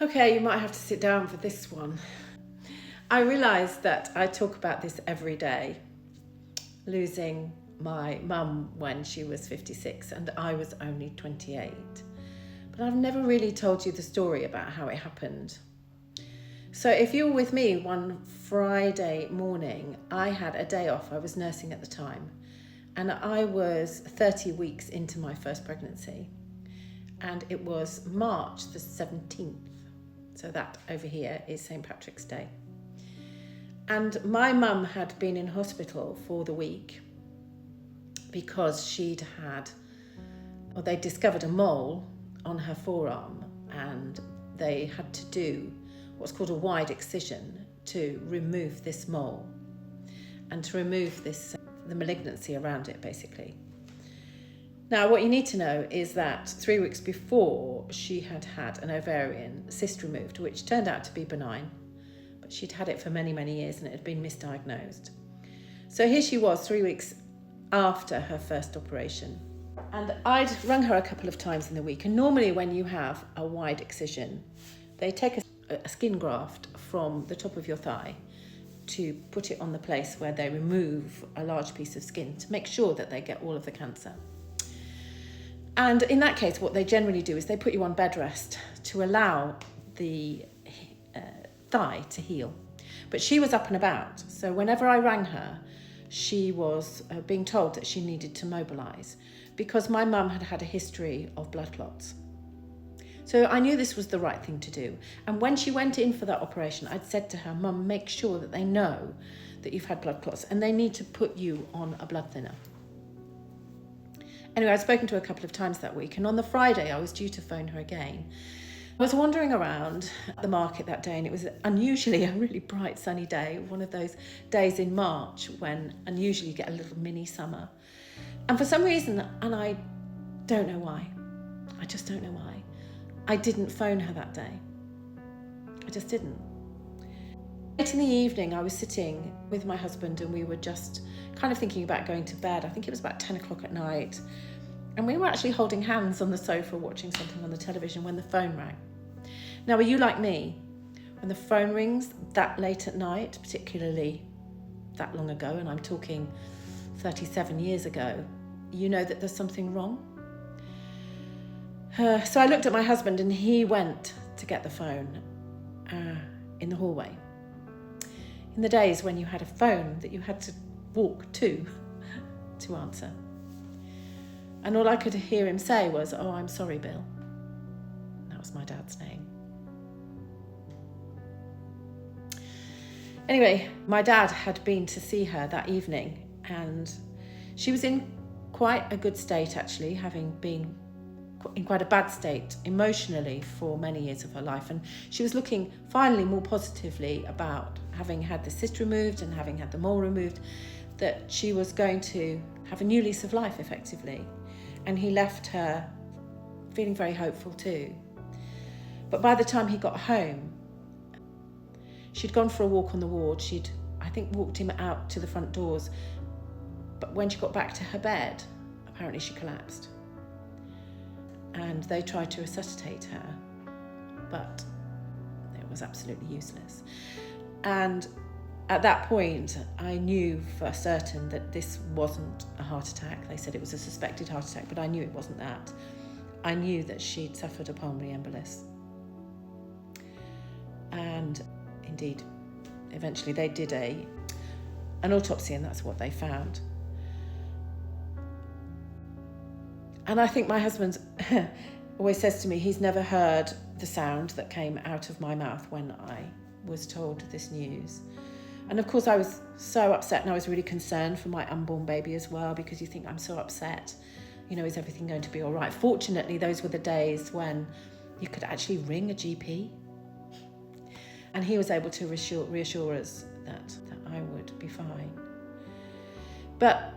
Okay, you might have to sit down for this one. I realise that I talk about this every day, losing my mum when she was 56 and I was only 28. But I've never really told you the story about how it happened. So if you were with me one Friday morning, I had a day off. I was nursing at the time, and I was 30 weeks into my first pregnancy, and it was March the 17th. So that over here is St. Patrick's Day. And my mum had been in hospital for the week because they discovered a mole on her forearm, and they had to do what's called a wide excision to remove this mole and to remove the malignancy around it, basically. Now, what you need to know is that 3 weeks before, she had had an ovarian cyst removed, which turned out to be benign, but she'd had it for many, many years and it had been misdiagnosed. So here she was 3 weeks after her first operation. And I'd rung her a couple of times in the week. And normally when you have a wide excision, they take a skin graft from the top of your thigh to put it on the place where they remove a large piece of skin to make sure that they get all of the cancer. And in that case, what they generally do is they put you on bed rest to allow the thigh to heal. But she was up and about. So whenever I rang her, she was being told that she needed to mobilise because my mum had had a history of blood clots. So I knew this was the right thing to do. And when she went in for that operation, I'd said to her, Mum, make sure that they know that you've had blood clots and they need to put you on a blood thinner. Anyway, I'd spoken to her a couple of times that week, and on the Friday I was due to phone her again. I was wandering around the market that day, and it was unusually a really bright sunny day, one of those days in March when unusually you get a little mini summer. And for some reason, and I don't know why, I just don't know why, I didn't phone her that day. I just didn't. Late in the evening, I was sitting with my husband and we were just kind of thinking about going to bed. I think it was about 10 o'clock at night. And we were actually holding hands on the sofa watching something on the television when the phone rang. Now, are you like me? When the phone rings that late at night, particularly that long ago, and I'm talking 37 years ago, you know that there's something wrong? So I looked at my husband and he went to get the phone in the hallway. In the days when you had a phone that you had to walk to answer. And all I could hear him say was, "Oh, I'm sorry, Bill." That was my dad's name. Anyway, my dad had been to see her that evening and she was in quite a good state, actually, having been in quite a bad state emotionally for many years of her life. And she was looking finally more positively about having had the cyst removed and having had the mole removed, that she was going to have a new lease of life, effectively. And he left her feeling very hopeful too. But by the time he got home, she'd gone for a walk on the ward. She'd, I think, walked him out to the front doors. But when she got back to her bed, apparently she collapsed. And they tried to resuscitate her, but it was absolutely useless. And at that point, I knew for certain that this wasn't a heart attack. They said it was a suspected heart attack, but I knew it wasn't that. I knew that she'd suffered a pulmonary embolus. And indeed, eventually they did an autopsy, and that's what they found. And I think my husband always says to me he's never heard the sound that came out of my mouth when I was told this news. And of course I was so upset, and I was really concerned for my unborn baby as well, because you think, I'm so upset. You know, is everything going to be all right? Fortunately, those were the days when you could actually ring a GP. And he was able to reassure us that I would be fine. But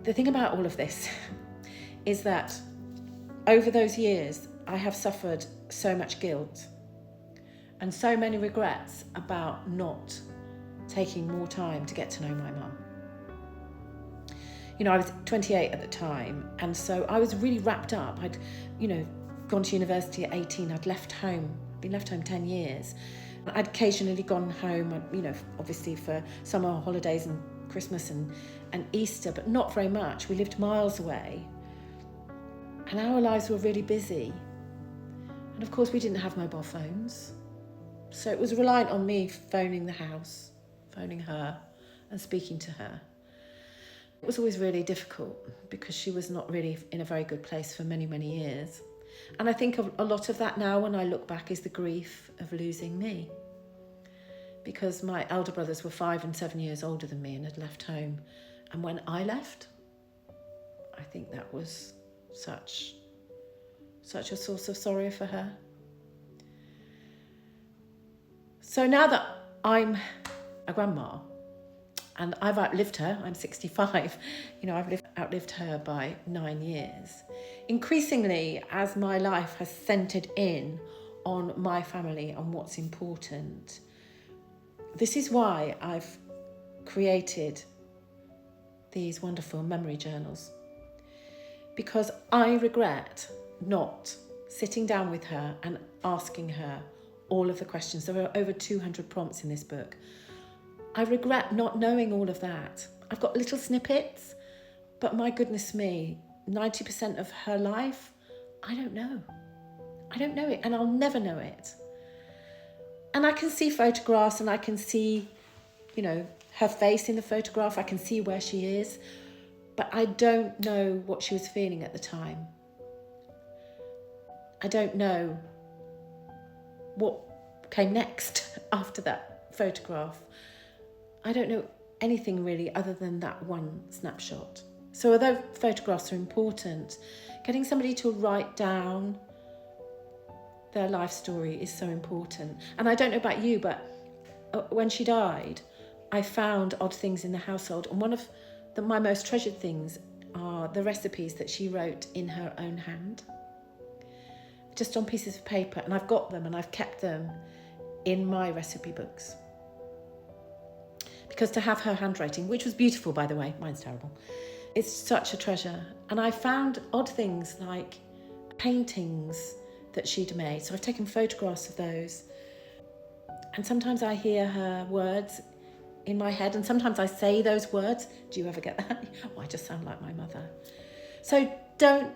the thing about all of this is that over those years, I have suffered so much guilt and so many regrets about not taking more time to get to know my mum. You know, I was 28 at the time, and so I was really wrapped up. I'd, gone to university at 18. I'd left home, been left home 10 years. I'd occasionally gone home, you know, obviously for summer holidays and Christmas and Easter, but not very much. We lived miles away. And our lives were really busy. And of course, we didn't have mobile phones. So it was reliant on me phoning the house, phoning her and speaking to her. It was always really difficult because she was not really in a very good place for many, many years. And I think a lot of that now, when I look back, is the grief of losing me. Because my elder brothers were 5 and 7 years older than me and had left home. And when I left, I think that was such a source of sorrow for her. So now that I'm a grandma and I've outlived her, I'm 65, you know, I've outlived her by 9 years. Increasingly, as my life has centred in on my family and what's important, this is why I've created these wonderful memory journals. Because I regret not sitting down with her and asking her all of the questions. There are over 200 prompts in this book. I regret not knowing all of that. I've got little snippets, but my goodness me, 90% of her life, I don't know. I don't know it, and I'll never know it. And I can see photographs and I can see, you know, her face in the photograph. I can see where she is, but I don't know what she was feeling at the time. I don't know what came next after that photograph. I don't know anything really other than that one snapshot. So although photographs are important, getting somebody to write down their life story is so important. And I don't know about you, but when she died, I found odd things in the household. And one of my most treasured things are the recipes that she wrote in her own hand, just on pieces of paper. And I've got them and I've kept them in my recipe books. Because to have her handwriting, which was beautiful, by the way, mine's terrible, it's such a treasure. And I found odd things like paintings that she'd made. So I've taken photographs of those. And sometimes I hear her words in my head, and sometimes I say those words. Do you ever get that? Oh, I just sound like my mother. So don't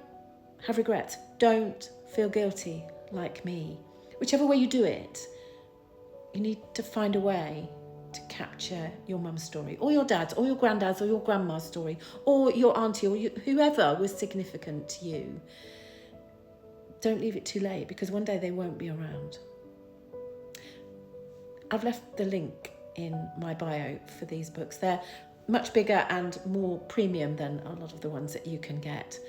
have regrets. Don't feel guilty like me. Whichever way you do it, you need to find a way to capture your mum's story, or your dad's, or your granddad's, or your grandma's story, or your auntie, or whoever was significant to you. Don't leave it too late, because one day they won't be around. I've left the link in my bio for these books. They're much bigger and more premium than a lot of the ones that you can get,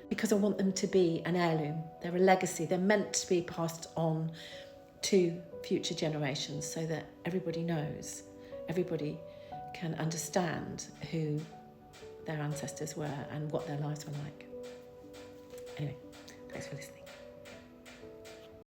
because I want them to be an heirloom. They're a legacy. They're meant to be passed on to future generations so that everybody knows, everybody can understand who their ancestors were and what their lives were like. Anyway, thanks for listening.